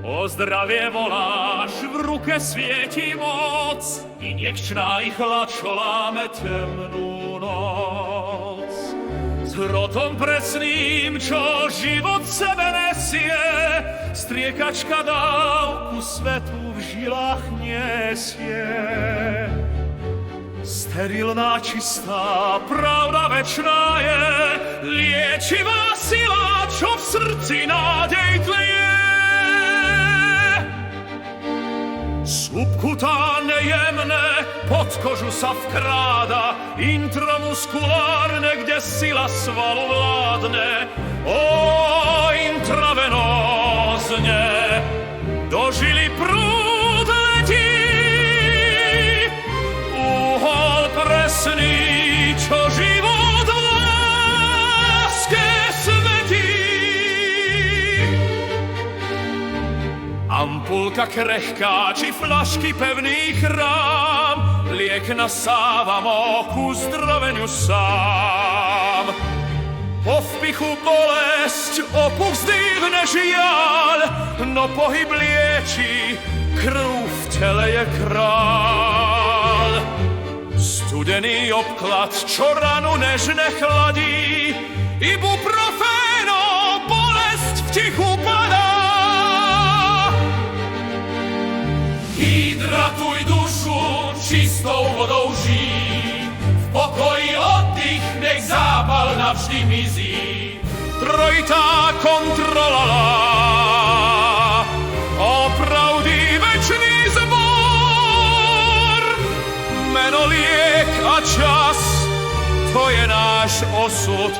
O zdravie voláš, v ruke svieti moc, injekčná ich hlad, čo láme temnú noc. S hrotom presným, čo život v sebe nesie, striekačka dávku svetu v žilách nesie. Sterilná, čistá, pravda večná je, liečivá sila, čo v srdci nádej tleje. Subkutánne jemné, pod kožu sa vkráda, intramuskulárne, kde sila svalu vládne. O, intravenózne, do žily prúd letí, úhol presný, čo život v láske svetí. Ampulka krehká, či flašky pevných rám, liek nasávam ku zdraveniu sám. Po vpichu bolesť, opuch zdýhne žiaľ, no pohyb lieči, krv v tele je král. Studený obklad, čo ranu nežne chladí, ibuproféno, bolesť v tichu padá. Hydratuj dušu, čistou vodou žij, v pokoji oddych, nech zápal navždy mizí. Trojitá kontrola, opravdý večný zbor, meno, liek a čas, to je náš osud.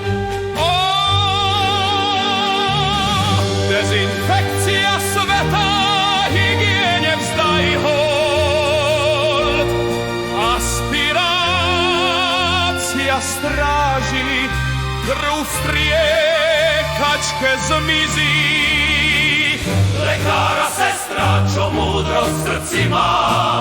Ó, dezinfekcia sveta, hygiene vzdaj hold, aspirácia stráži, krv v striekačke zmizí. Lekára sestra, čo múdro v srdci má,